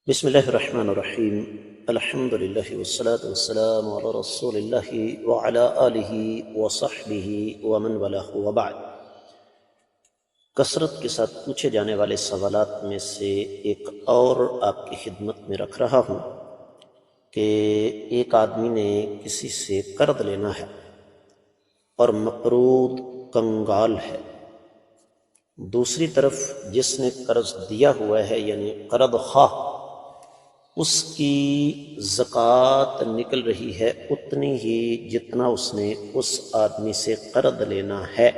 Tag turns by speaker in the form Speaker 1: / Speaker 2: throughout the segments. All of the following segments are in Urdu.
Speaker 1: بسم الله الرحمن الرحیم الحمد للہ والصلاة والسلام علی رسول اللہ وعلی آلہ وصحبہ ومن والاه وبعد۔ کثرت کے ساتھ پوچھے جانے والے سوالات میں سے ایک اور آپ کی خدمت میں رکھ رہا ہوں کہ ایک آدمی نے کسی سے قرض لینا ہے اور مقروض کنگال ہے، دوسری طرف جس نے قرض دیا ہوا ہے یعنی قرض خواہ، اس کی زکوٰۃ نکل رہی ہے اتنی ہی جتنا اس نے اس آدمی سے قرض لینا ہے،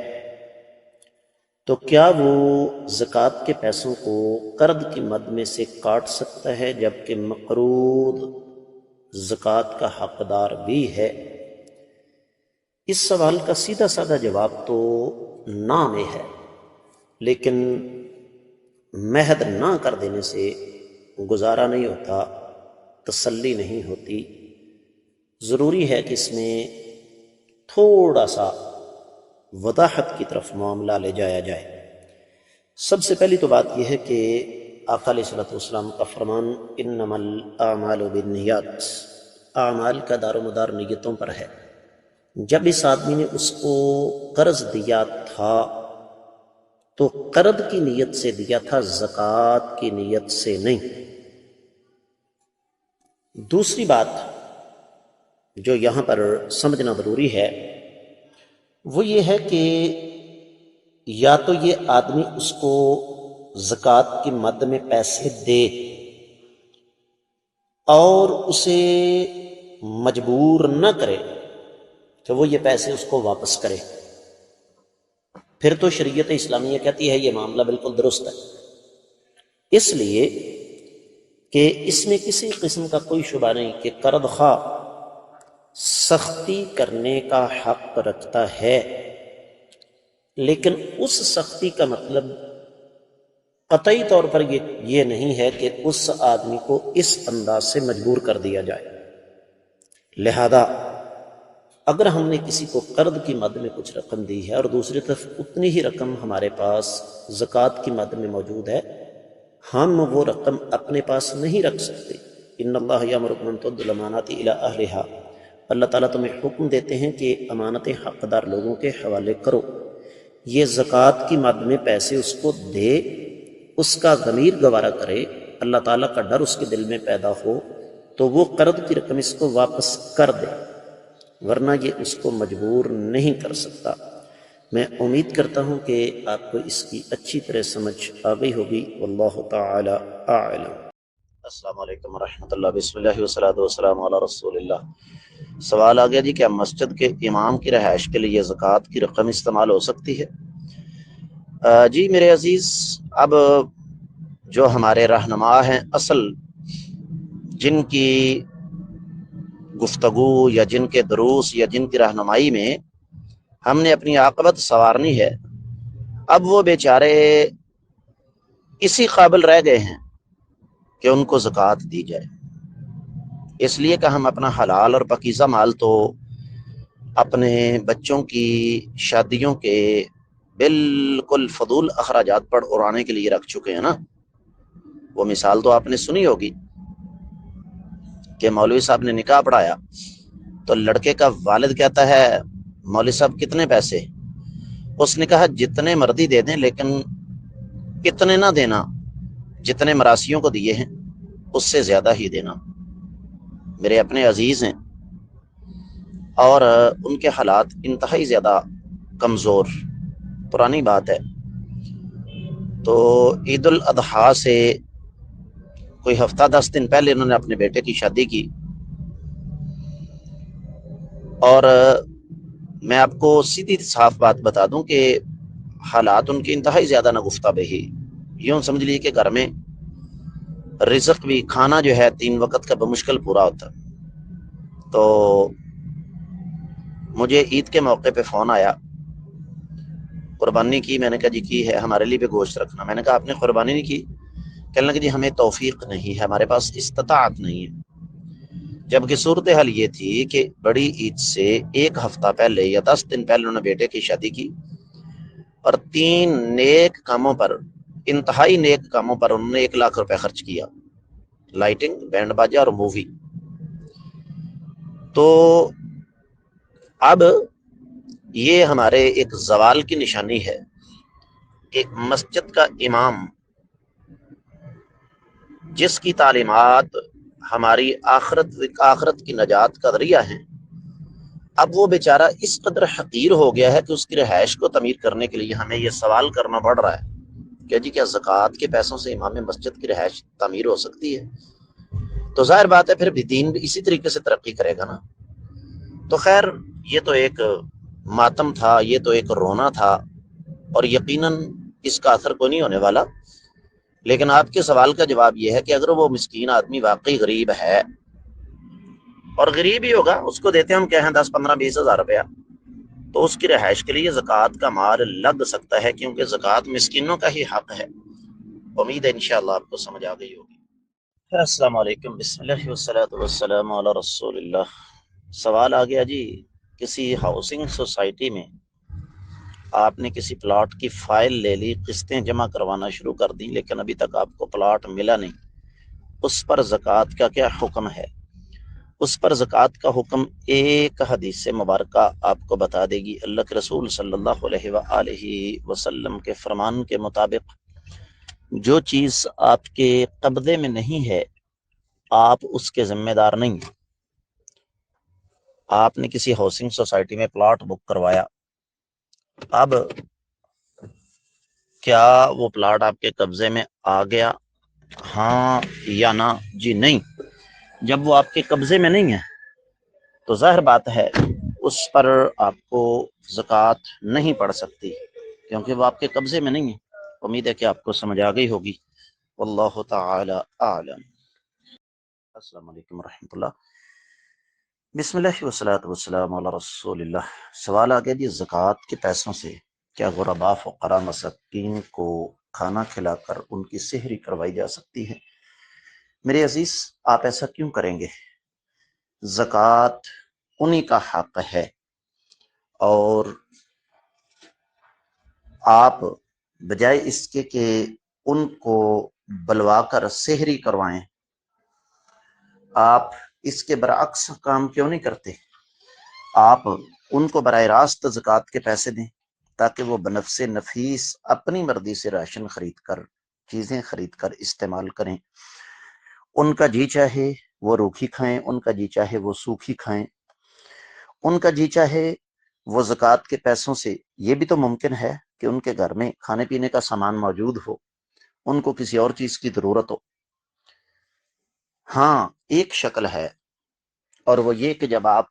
Speaker 1: تو کیا وہ زکوٰۃ کے پیسوں کو قرض کی مد میں سے کاٹ سکتا ہے جبکہ مقروض زکوٰۃ کا حقدار بھی ہے؟ اس سوال کا سیدھا سادہ جواب تو نہ میں ہے، لیکن محض نہ کر دینے سے گزارا نہیں ہوتا، تسلی نہیں ہوتی، ضروری ہے کہ اس میں تھوڑا سا وضاحت کی طرف معاملہ لے جایا جائے۔ سب سے پہلی تو بات یہ ہے کہ آقا علیہ الصلوۃ والسلام کا فرمان انما الاعمال بالنیات، اعمال کا دار و مدار نیتوں پر ہے۔ جب اس آدمی نے اس کو قرض دیا تھا تو قرض کی نیت سے دیا تھا، زکوٰۃ کی نیت سے نہیں۔ دوسری بات جو یہاں پر سمجھنا ضروری ہے وہ یہ ہے کہ یا تو یہ آدمی اس کو زکوٰۃ کی مد میں پیسے دے اور اسے مجبور نہ کرے کہ وہ یہ پیسے اس کو واپس کرے، پھر تو شریعت اسلامیہ کہتی ہے یہ معاملہ بالکل درست ہے، اس لیے کہ اس میں کسی قسم کا کوئی شبہ نہیں کہ قرض خواہ سختی کرنے کا حق رکھتا ہے، لیکن اس سختی کا مطلب قطعی طور پر یہ نہیں ہے کہ اس آدمی کو اس انداز سے مجبور کر دیا جائے۔ لہذا اگر ہم نے کسی کو قرض کی مد میں کچھ رقم دی ہے اور دوسری طرف اتنی ہی رقم ہمارے پاس زکوٰۃ کی مد میں موجود ہے، ہم وہ رقم اپنے پاس نہیں رکھ سکتے۔ ان اللہ یامرکم ان تؤدوا الامانات الی اہلھا، اللہ تعالیٰ تمہیں حکم دیتے ہیں کہ امانتیں حقدار لوگوں کے حوالے کرو۔ یہ زکوٰۃ کی مد میں پیسے اس کو دے، اس کا ضمیر گوارا کرے، اللہ تعالیٰ کا ڈر اس کے دل میں پیدا ہو تو وہ قرض کی رقم اس کو واپس کر دے، ورنہ یہ اس کو مجبور نہیں کر سکتا۔ میں امید کرتا ہوں کہ آپ کو اس کی اچھی طرح سمجھ آ گئی ہوگی، واللہ تعالی اعلم۔ السلام علیکم ورحمۃ اللہ، بسم اللہ والصلاۃ والسلام علی رسول اللہ۔ سوال آ گیا جی، کیا مسجد کے امام کی رہائش کے لیے زکوٰۃ کی رقم استعمال ہو سکتی ہے؟ جی میرے عزیز، اب جو ہمارے رہنما ہیں، اصل جن کی گفتگو یا جن کے دروس یا جن کی رہنمائی میں ہم نے اپنی عاقبت سنوارنی ہے، اب وہ بیچارے اسی قابل رہ گئے ہیں کہ ان کو زکوٰۃ دی جائے، اس لیے کہ ہم اپنا حلال اور پاکیزہ مال تو اپنے بچوں کی شادیوں کے بالکل فضول اخراجات پر اڑانے کے لیے رکھ چکے ہیں نا۔ وہ مثال تو آپ نے سنی ہوگی کہ مولوی صاحب نے نکاح پڑھایا تو لڑکے کا والد کہتا ہے مولوی صاحب کتنے پیسے؟ اس نے کہا جتنے مرضی دے دیں لیکن اتنے نہ دینا جتنے مراسیوں کو دیے ہیں، اس سے زیادہ ہی دینا۔ میرے اپنے عزیز ہیں اور ان کے حالات انتہائی زیادہ کمزور، پرانی بات ہے۔ تو عید الاضحیٰ سے کوئی ہفتہ 10 دن پہلے انہوں نے اپنے بیٹے کی شادی کی، اور میں آپ کو سیدھی صاف بات بتا دوں کہ حالات ان کے انتہائی زیادہ نگفتہ بہی، یوں سمجھ لیے کہ گھر میں رزق بھی، کھانا جو ہے 3 وقت کا بمشکل پورا ہوتا۔ تو مجھے عید کے موقع پہ فون آیا، قربانی کی، میں نے کہا جی کی ہے، ہمارے لیے بھی گوشت رکھنا۔ میں نے کہا آپ نے قربانی نہیں کی؟ کہنے لگے جی ہمیں توفیق نہیں ہے، ہمارے پاس استطاعت نہیں ہے۔ جبکہ صورتحال یہ تھی کہ بڑی عید سے 1 ہفتہ پہلے یا 10 دن پہلے انہوں نے بیٹے کی شادی کی، اور 3 نیک کاموں پر، انتہائی نیک کاموں پر انہوں نے 1 لاکھ روپے خرچ کیا۔ لائٹنگ، بینڈ باجا اور مووی۔ تو اب یہ ہمارے ایک زوال کی نشانی ہے کہ مسجد کا امام جس کی تعلیمات ہماری آخرت کی نجات کا ذریعہ ہیں، اب وہ بیچارہ اس قدر حقیر ہو گیا ہے کہ اس کی رہائش کو تعمیر کرنے کے لیے ہمیں یہ سوال کرنا پڑ رہا ہے کہ جی کیا زکوٰۃ کے پیسوں سے امام مسجد کی رہائش تعمیر ہو سکتی ہے؟ تو ظاہر بات ہے پھر بھی دین بھی اسی طریقے سے ترقی کرے گا نا۔ تو خیر، یہ تو ایک ماتم تھا، یہ تو ایک رونا تھا، اور یقیناً اس کا اثر کوئی نہیں ہونے والا۔ لیکن آپ کے سوال کا جواب یہ ہے کہ اگر وہ مسکین آدمی واقعی غریب ہے، اور غریب ہی ہوگا، اس کو دیتے ہم کیا ہیں 10 15 20 ہزار روپیہ، تو اس کی رہائش کے لیے زکوٰۃ کا مال لگ سکتا ہے، کیونکہ زکوٰۃ مسکینوں کا ہی حق ہے۔ امید ہے انشاءاللہ آپ کو سمجھ آ گئی ہوگی۔ السلام علیکم، بسم اللہ والصلاۃ والسلام علی رسول اللہ۔ سوال آ گیا جی، کسی ہاؤسنگ سوسائٹی میں آپ نے کسی پلاٹ کی فائل لے لی، قسطیں جمع کروانا شروع کر دی، لیکن ابھی تک آپ کو پلاٹ ملا نہیں، اس پر زکوٰۃ کا کیا حکم ہے؟ اس پر زکوٰۃ کا حکم ایک حدیث مبارکہ آپ کو بتا دے گی۔ اللہ کے رسول صلی اللہ علیہ وآلہ وسلم کے فرمان کے مطابق جو چیز آپ کے قبضے میں نہیں ہے، آپ اس کے ذمہ دار نہیں ہیں۔ آپ نے کسی ہاؤسنگ سوسائٹی میں پلاٹ بک کروایا، اب کیا وہ پلاٹ آپ کے قبضے میں آ گیا؟ ہاں یا نہ؟ جی نہیں۔ جب وہ آپ کے قبضے میں نہیں ہے تو ظاہر بات ہے اس پر آپ کو زکوٰۃ نہیں پڑ سکتی، کیونکہ وہ آپ کے قبضے میں نہیں ہے۔ امید ہے کہ آپ کو سمجھ آ گئی ہوگی۔ واللہ تعالی اعلم۔ السلام علیکم ورحمۃ اللہ۔ بسم اللہ والصلاۃ والسلام علی رسول اللہ۔ سوال آ گیا جی، زکوٰۃ کے پیسوں سے کیا غرباء، فقراء، مساکین کو کھانا کھلا کر ان کی سحری کروائی جا سکتی ہے؟ میرے عزیز، آپ ایسا کیوں کریں گے؟ زکوٰۃ انہی کا حق ہے، اور آپ بجائے اس کے کہ ان کو بلوا کر سحری کروائیں، آپ اس کے برعکس کام کیوں نہیں کرتے؟ آپ ان کو براہ راست زکوٰۃ کے پیسے دیں، تاکہ وہ بنفس نفیس اپنی مرضی سے راشن خرید کر، چیزیں خرید کر استعمال کریں۔ ان کا جی چاہے وہ روکھی کھائیں، ان کا جی چاہے وہ سوکھی کھائیں، ان کا جی چاہے وہ زکوٰۃ کے پیسوں سے، یہ بھی تو ممکن ہے کہ ان کے گھر میں کھانے پینے کا سامان موجود ہو، ان کو کسی اور چیز کی ضرورت ہو۔ ہاں، ایک شکل ہے، اور وہ یہ کہ جب آپ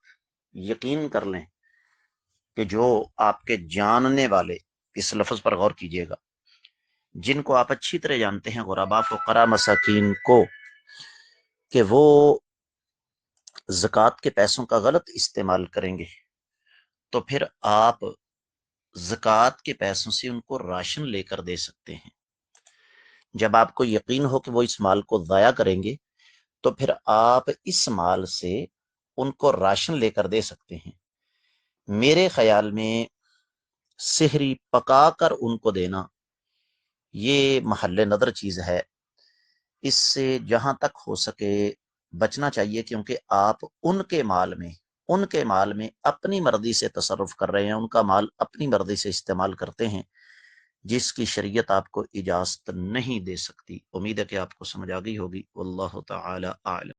Speaker 1: یقین کر لیں کہ جو آپ کے جاننے والے، اس لفظ پر غور کیجئے گا، جن کو آپ اچھی طرح جانتے ہیں، غرباء، فقراء، مساکین کو، کہ وہ زکوٰۃ کے پیسوں کا غلط استعمال کریں گے، تو پھر آپ زکوٰۃ کے پیسوں سے ان کو راشن لے کر دے سکتے ہیں۔ جب آپ کو یقین ہو کہ وہ اس مال کو ضائع کریں گے، تو پھر آپ اس مال سے ان کو راشن لے کر دے سکتے ہیں۔ میرے خیال میں سحری پکا کر ان کو دینا یہ محل نظر چیز ہے، اس سے جہاں تک ہو سکے بچنا چاہیے، کیونکہ آپ ان کے مال میں اپنی مرضی سے تصرف کر رہے ہیں، ان کا مال اپنی مرضی سے استعمال کرتے ہیں، جس کی شریعت آپ کو اجازت نہیں دے سکتی۔ امید ہے کہ آپ کو سمجھ آ گئی ہوگی۔ واللہ تعالی اعلم۔